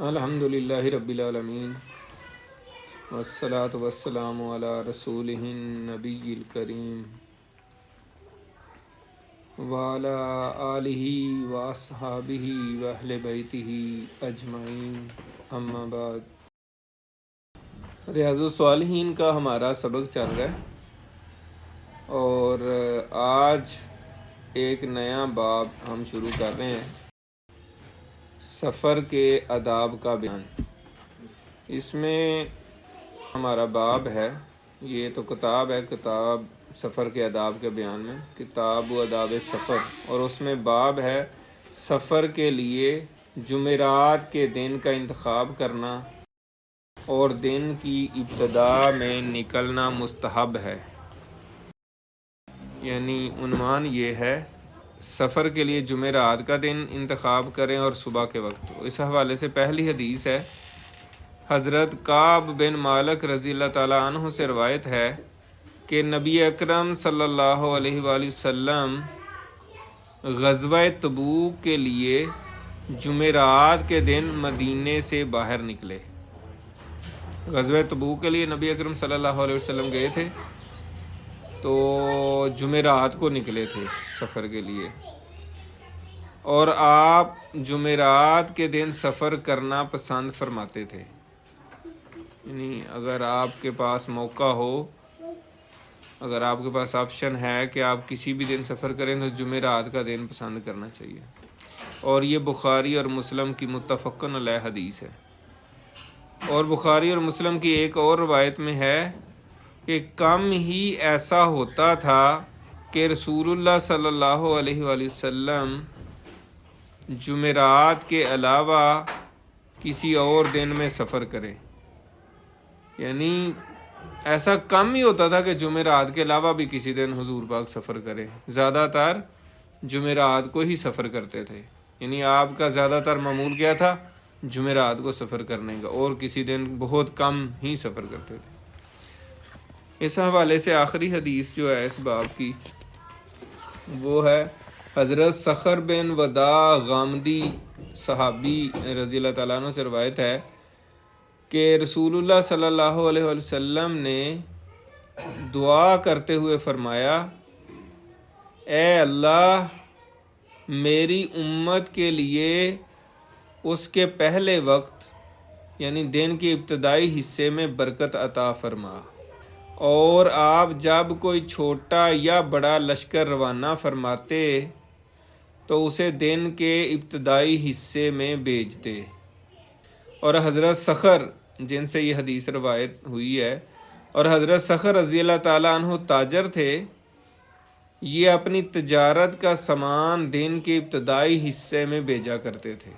الحمد للہ رب العالمین والصلاة والسلام علی رسولہ النبی الکریم وعلی آلہ واصحابہ واہل بیتہ اجمعین، اما بعد۔ ریاض الصالحین کا ہمارا سبق چل رہا ہے اور آج ایک نیا باب ہم شروع کر رہے ہیں، سفر کے آداب کا بیان۔ اس میں ہمارا باب ہے، یہ تو کتاب ہے، کتاب سفر کے آداب کے بیان میں، کتاب و آداب سفر، اور اس میں باب ہے سفر کے لیے جمعرات کے دن کا انتخاب کرنا اور دن کی ابتدا میں نکلنا مستحب ہے۔ یعنی عنوان یہ ہے، سفر کے لیے جمعرات کا دن انتخاب کریں اور صبح کے وقت۔ اس حوالے سے پہلی حدیث ہے، حضرت کعب بن مالک رضی اللہ تعالیٰ عنہ سے روایت ہے کہ نبی اکرم صلی اللہ علیہ وآلہ وسلم غزوہ تبوک کے لیے جمعرات کے دن مدینے سے باہر نکلے۔ غزوہ تبوک کے لیے نبی اکرم صلی اللہ علیہ وسلم گئے تھے تو جمعرات کو نکلے تھے سفر کے لیے، اور آپ جمعرات کے دن سفر کرنا پسند فرماتے تھے۔ یعنی اگر آپ کے پاس موقع ہو، اگر آپ کے پاس آپشن ہے کہ آپ کسی بھی دن سفر کریں تو جمعرات کا دن پسند کرنا چاہیے، اور یہ بخاری اور مسلم کی متفقن علیہ حدیث ہے۔ اور بخاری اور مسلم کی ایک اور روایت میں ہے کہ کم ہی ایسا ہوتا تھا کہ رسول اللہ صلی اللہ علیہ وآلہ وسلم جمعرات کے علاوہ کسی اور دن میں سفر کریں۔ یعنی ایسا کم ہی ہوتا تھا کہ جمعرات کے علاوہ بھی کسی دن حضور پاک سفر کریں، زیادہ تر جمعرات کو ہی سفر کرتے تھے۔ یعنی آپ کا زیادہ تر معمول کیا تھا؟ جمعرات کو سفر کرنے کا، اور کسی دن بہت کم ہی سفر کرتے تھے۔ اس حوالے سے آخری حدیث جو ہے اس باب کی، وہ ہے حضرت صخر بن وداع غامدی صحابی رضی اللہ تعالیٰ عنہ سے روایت ہے کہ رسول اللہ صلی اللہ علیہ وسلم نے دعا کرتے ہوئے فرمایا، اے اللہ میری امت کے لیے اس کے پہلے وقت یعنی دن کے ابتدائی حصے میں برکت عطا فرما، اور آپ جب کوئی چھوٹا یا بڑا لشکر روانہ فرماتے تو اسے دن کے ابتدائی حصے میں بھیجتے۔ اور حضرت صخر، جن سے یہ حدیث روایت ہوئی ہے، اور حضرت صخر رضی اللہ تعالیٰ عنہ تاجر تھے، یہ اپنی تجارت کا سامان دن کے ابتدائی حصے میں بھیجا کرتے تھے۔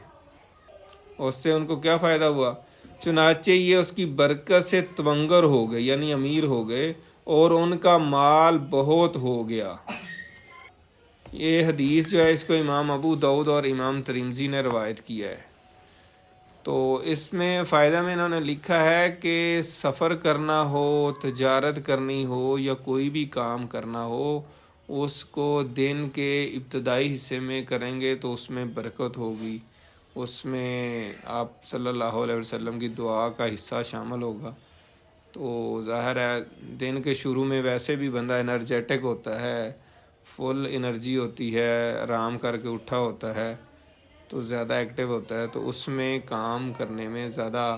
اس سے ان کو کیا فائدہ ہوا؟ چنانچہ یہ اس کی برکت سے تونگر ہو گئے، یعنی امیر ہو گئے، اور ان کا مال بہت ہو گیا۔ یہ حدیث جو ہے اس کو امام ابو داؤد اور امام ترمذی نے روایت کیا ہے۔ تو اس میں فائدہ میں انہوں نے لکھا ہے کہ سفر کرنا ہو، تجارت کرنی ہو یا کوئی بھی کام کرنا ہو، اس کو دن کے ابتدائی حصے میں کریں گے تو اس میں برکت ہوگی، اس میں آپ صلی اللہ علیہ وسلم کی دعا کا حصہ شامل ہوگا۔ تو ظاہر ہے دن کے شروع میں ویسے بھی بندہ انرجیٹک ہوتا ہے، فل انرجی ہوتی ہے، آرام کر کے اٹھا ہوتا ہے تو زیادہ ایکٹیو ہوتا ہے، تو اس میں کام کرنے میں زیادہ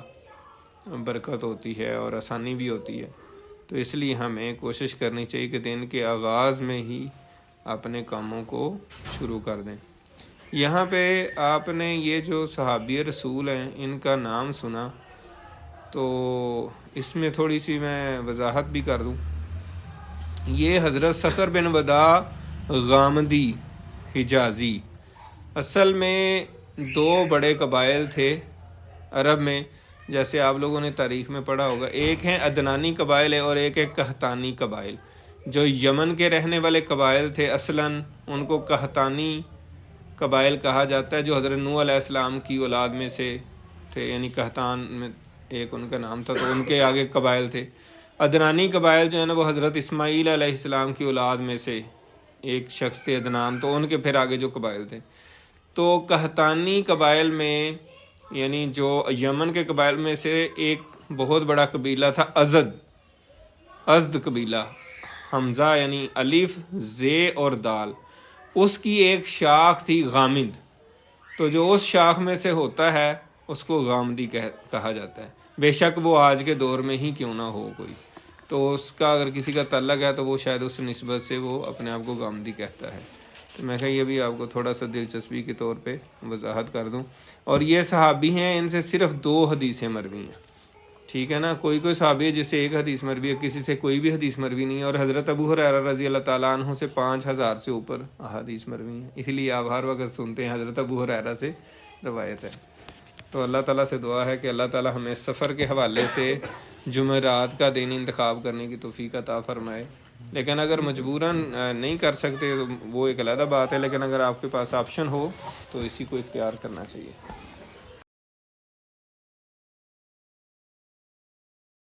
برکت ہوتی ہے اور آسانی بھی ہوتی ہے۔ تو اس لیے ہمیں کوشش کرنی چاہیے کہ دن کے آغاز میں ہی اپنے کاموں کو شروع کر دیں۔ یہاں پہ آپ نے یہ جو صحابی رسول ہیں ان کا نام سنا، تو اس میں تھوڑی سی میں وضاحت بھی کر دوں۔ یہ حضرت صخر بن وداع غامدی حجازی، اصل میں دو بڑے قبائل تھے عرب میں، جیسے آپ لوگوں نے تاریخ میں پڑھا ہوگا۔ ایک ہیں عدنانی قبائل ہے اور ایک ہے قحطانی قبائل۔ جو یمن کے رہنے والے قبائل تھے اصلاً ان کو قحطانی قبائل کہا جاتا ہے، جو حضرت نوح علیہ السلام کی اولاد میں سے تھے، یعنی قحطان میں ایک ان کا نام تھا، تو ان کے آگے قبائل تھے۔ عدنانی قبائل جو ہے نا وہ حضرت اسماعیل علیہ السلام کی اولاد میں سے ایک شخص تھے عدنان، تو ان کے پھر آگے جو قبائل تھے۔ تو قحطانی قبائل میں یعنی جو یمن کے قبائل میں سے ایک بہت بڑا قبیلہ تھا ازد قبیلہ، حمزہ یعنی الف زے اور دال، اس کی ایک شاخ تھی غامد، تو جو اس شاخ میں سے ہوتا ہے اس کو غامدی کہا جاتا ہے، بے شک وہ آج کے دور میں ہی کیوں نہ ہو کوئی، تو اس کا اگر کسی کا تعلق ہے تو وہ شاید اس نسبت سے وہ اپنے آپ کو غامدی کہتا ہے۔ تو میں کہا یہ بھی آپ کو تھوڑا سا دلچسپی کے طور پہ وضاحت کر دوں۔ اور یہ صحابی ہیں، ان سے صرف 2 حدیثیں مروی ہیں، ٹھیک ہے نا۔ کوئی صحابی ہے جس سے 1 حدیث مروی ہے، کسی سے کوئی بھی حدیث مروی نہیں ہے، اور حضرت ابو ہریرہ رضی اللہ تعالیٰ عنہ سے 5000 سے اوپر احادیث مروی ہیں، اس لیے آپ ہر وقت سنتے ہیں حضرت ابو ہریرہ سے روایت ہے۔ تو اللہ تعالیٰ سے دعا ہے کہ اللہ تعالیٰ ہمیں سفر کے حوالے سے جمعرات کا دن انتخاب کرنے کی توفیق عطا فرمائے، لیکن اگر مجبوراً نہیں کر سکتے تو وہ ایک علیحدہ بات ہے، لیکن اگر آپ کے پاس آپشن ہو تو اسی کو اختیار کرنا چاہیے۔